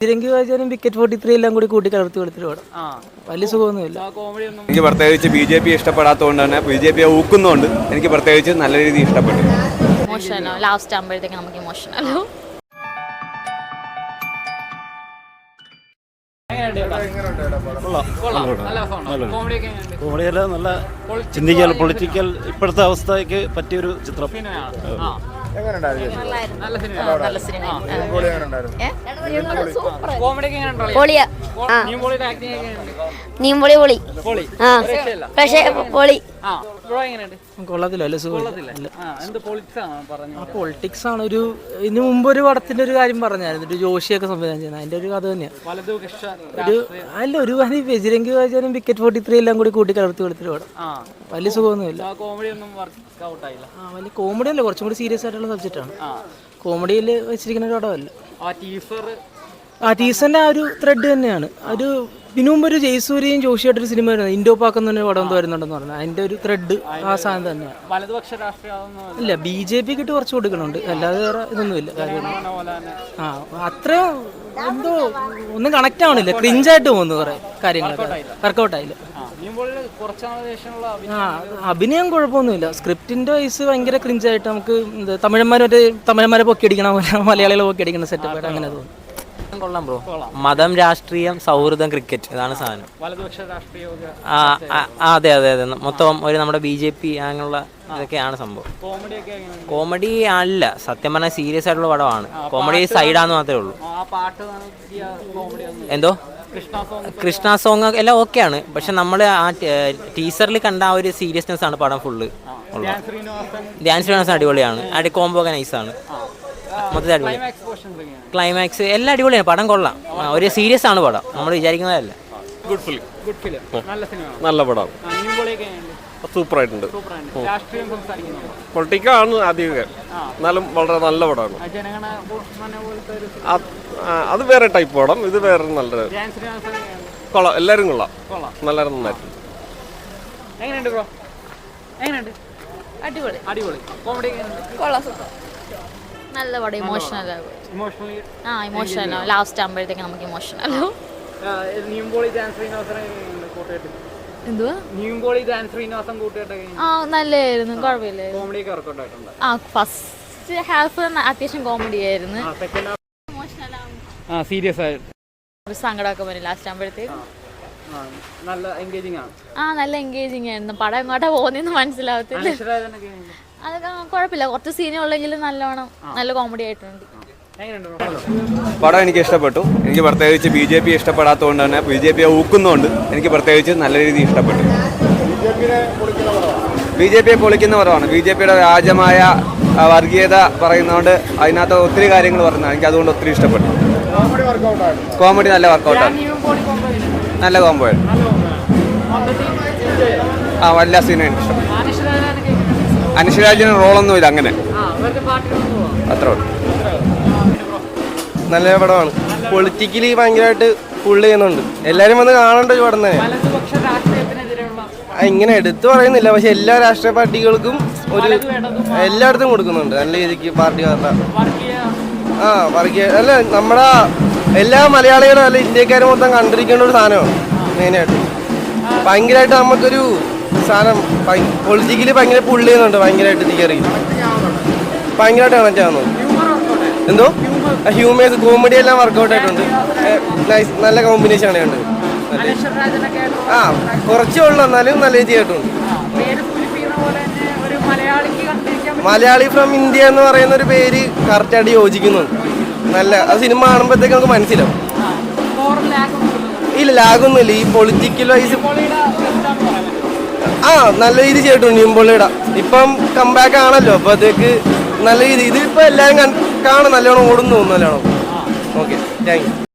Wicket 43 എല്ലാം കൂടി കൂട്ടി കലർത്തി കൊടുത്തിട്ട് വേണം. വലിയ സുഖമൊന്നുമില്ല. എനിക്ക് പ്രത്യേകിച്ച് BJP ഇഷ്ടപ്പെടാത്തതുകൊണ്ട് തന്നെ BJP ഊക്കുന്നുണ്ട് എനിക്ക് പ്രത്യേകിച്ച് നല്ല രീതിയിൽ ഇഷ്ടപ്പെട്ടു. ലാസ്റ്റ് ആകുമ്പോഴത്തേക്ക് നമുക്ക് ഇമോഷണലോ. കോമഡിയല്ല, നല്ല ചിന്തിക്കൽ പൊളിറ്റിക്കൽ ഇപ്പോഴത്തെ അവസ്ഥയ്ക്ക് പറ്റിയൊരു ചിത്രം. പൊളിറ്റിക്സ് ആണ്. ഒരു ഇതിനു മുമ്പ് ഒരു പടത്തിന്റെ ഒരു കാര്യം പറഞ്ഞായിരുന്നു, ഒരു ജോഷിയൊക്കെ സംവിധാനം ചെയ്യുന്നത്. അതിന്റെ ഒരു കഥ തന്നെയാണ്. ഒരു ബജരംഗി ഭായ്ജാനും വിക്കറ്റ് 43 എല്ലാം കൂടി കൂട്ടി കലർത്തി കൊടുത്തിട്ട് വേണം. വലിയ സുഖമൊന്നുമില്ല. വലിയ കോമഡി അല്ല, കുറച്ചും കൂടി സീരിയസ് ആയിട്ടുള്ള സബ്ജക്റ്റാണ്. കോമഡിയിൽ വെച്ചിരിക്കുന്ന ഒരു പടമല്ല. ടീസറിന്റെ ആ ഒരു ത്രെഡ് തന്നെയാണ്. ഒരു ഇതിനു മുമ്പ് ഒരു ജയസൂര്യയും ജോഷിയായിട്ടൊരു സിനിമ വരുന്നത്, ഇൻഡോ പാക്ക് എന്നൊരു പടം വരുന്നുണ്ടെന്ന് പറഞ്ഞാൽ അതിന്റെ ഒരു ത്രെഡ് ആ സാധനം തന്നെയാണ്. ഇല്ല, BJP കിട്ട് കുറച്ച് കൊടുക്കണുണ്ട്, അല്ലാതെ വേറെ ഇതൊന്നുമില്ല. അത്രയും എന്തോ ഒന്നും കണക്ട് ആവണില്ല, ക്രിഞ്ചായിട്ട് പോകുന്നു കുറെ കാര്യങ്ങളൊക്കെ, വർക്കൗട്ട് ആയില്ല. അഭിനയം കുഴപ്പമൊന്നുമില്ല. സ്ക്രിപ്റ്റിന്റെ വയസ്സ് ഭയങ്കര ക്രിഞ്ചായിട്ട് നമുക്ക് തമിഴന്മാരെ പൊക്കിയടിക്കണ പോലെ മലയാളികളെ പൊക്കിയടിക്കുന്ന സെറ്റപ്പ് അങ്ങനെ തോന്നുന്നു. കൊള്ളാം ബ്രോ. മതം, രാഷ്ട്രീയം, സൗഹൃദം, ക്രിക്കറ്റ്, ഇതാണ് സാധനം. അതെ അതെ അതെ, മൊത്തം ഒരു നമ്മുടെ BJP അങ്ങനെയുള്ള ഇതൊക്കെയാണ് സംഭവം. കോമഡി അല്ല, സത്യം പറഞ്ഞാൽ സീരിയസ് ആയിട്ടുള്ള പടമാണ്. കോമഡി സൈഡാന്ന് മാത്രമേ ഉള്ളൂ. എന്തോ കൃഷ്ണ സോങ് എല്ലാം ഓക്കെയാണ്, പക്ഷെ നമ്മൾ ആ ടീസറിൽ കണ്ട ആ ഒരു സീരിയസ്നെസ് ആണ് പടം ഫുള്ള്. ധ്യാൻ ശ്രീനിവാസൻ അടിപൊളിയാണ്, കോംബോ ഒക്കെ നൈസാണ്. മൊത്തത്തിൽ അടിപൊളി. ക്ലൈമാക്സ് എല്ലാം അടിപൊളിയാണ്. പടം കൊള്ളാം, ഒരു സീരിയസ് ആണ് പടം, നമ്മൾ വിചാരിക്കുന്നതല്ല. നല്ല പടം, സൂപ്പറായിട്ടുണ്ട്. പൊളിറ്റിക്കാണ് ആദ്യമൊക്കെ, എന്നാലും വളരെ നല്ല പടമാണ്. അത് വേറെ ടൈപ്പ് പടം, ഇത് വേറെ നല്ലത്. കൊള്ളാം, എല്ലാവരും കൊള്ളാം, നല്ല നന്നായിട്ടുണ്ട്. നല്ല പടം, ഇമോഷണൽ. ഇമോഷണൽ ലാസ്റ്റ് ആകുമ്പോഴത്തേക്ക് നമുക്ക് ഇമോഷണലോ. നല്ലായിരുന്നു, കുഴപ്പമില്ലായിരുന്നു. ഫസ്റ്റ് ഹാഫ് അത്യാവശ്യം കോമഡി ആയിരുന്നു. സങ്കടമൊക്കെ വരും ലാസ്റ്റ് ആകുമ്പോഴത്തേക്ക്. നല്ല എൻഗേജിങ് ആയിരുന്നു. പടം എങ്ങോട്ടാ പോകുന്നതെന്ന് മനസ്സിലാവത്തില്ല. അതൊക്കെ കുഴപ്പമില്ല, കുറച്ച് സീനുള്ളെങ്കിലും നല്ലോണം നല്ല കോമഡി ആയിട്ടുണ്ട്. പടം എനിക്ക് ഇഷ്ടപ്പെട്ടു. എനിക്ക് പ്രത്യേകിച്ച് BJP ഇഷ്ടപ്പെടാത്തതുകൊണ്ട് തന്നെ BJP ഊക്കുന്നുണ്ട് എനിക്ക് പ്രത്യേകിച്ച് നല്ല രീതിയിൽ ഇഷ്ടപ്പെട്ടു. BJP പൊളിക്കുന്ന പടമാണ്. BJPയുടെ രാജ്യമായ വർഗീയത പറയുന്നതുകൊണ്ട് അതിനകത്ത് ഒത്തിരി കാര്യങ്ങൾ പറഞ്ഞാൽ എനിക്ക് അതുകൊണ്ട് ഒത്തിരി ഇഷ്ടപ്പെട്ടു. കോമഡി നല്ല വർക്കൗട്ടാണ്, നല്ല കോംബോയാണ്. വല്ല സീനും എനിക്ക് ഇഷ്ടപ്പെട്ടു. അനുഷ്രാജിന് റോളൊന്നുമില്ല, അങ്ങനെ അത്ര നല്ല പടമാണ്. പൊളിറ്റിക്കലി ഭയങ്കരമായിട്ട് പുള്ള് ചെയ്യുന്നുണ്ട്. എല്ലാവരും വന്ന് കാണേണ്ട ഒരു പടം തന്നെ. ഇങ്ങനെ എടുത്തു പറയുന്നില്ല, പക്ഷെ എല്ലാ രാഷ്ട്രീയ പാർട്ടികൾക്കും ഒരു എല്ലായിടത്തും കൊടുക്കുന്നുണ്ട് നല്ല രീതിക്ക്. പാർട്ടിക്കാരുടെ വർഗീയ അല്ല, നമ്മുടെ എല്ലാ മലയാളികളും അല്ല ഇന്ത്യക്കാരും മൊത്തം കണ്ടിരിക്കേണ്ട ഒരു സാധനമാണ് മെയിനായിട്ട്. ഭയങ്കരമായിട്ട് നമുക്കൊരു സാധനം പൊളിറ്റിക്കലി ഭയങ്കര പുള്ള് ചെയ്യുന്നുണ്ട്, ഭയങ്കരമായിട്ട് തിയറി ഭയങ്കരമായിട്ട് കണക്ട് ആവുന്നുണ്ട്. എന്തോ ഹ്യൂമേഴ്സ് കോമഡി എല്ലാം വർക്കൗട്ട് ആയിട്ടുണ്ട്. നല്ല കോമ്പിനേഷൻ ആണ് കണ്ടത്. കുറച്ചേ ഉള്ളൂ, എന്നാലും നല്ല രീതി ആയിട്ടുണ്ട്. മലയാളി ഫ്രം ഇന്ത്യ എന്ന് പറയുന്ന ഒരു പേര് കറക്റ്റായിട്ട് യോജിക്കുന്നുണ്ട്. നല്ല ആ സിനിമ കാണുമ്പോഴത്തേക്ക് നമുക്ക് മനസ്സിലാവും. ഇല്ല, ലാഗൊന്നുമില്ല. ഈ പൊളിറ്റിക്കൽ വൈസ് നല്ല രീതി ചെയ്തിട്ടുണ്ട്. നിംബോളിയുടെ ഇപ്പം കംബാക്ക് ആണല്ലോ, അപ്പൊ അതൊക്കെ നല്ല രീതി. ഇതിപ്പോ എല്ലാവരും കാണാൻ നല്ലോണം ഓടുന്നു, നല്ലോണം. Okay, thank you.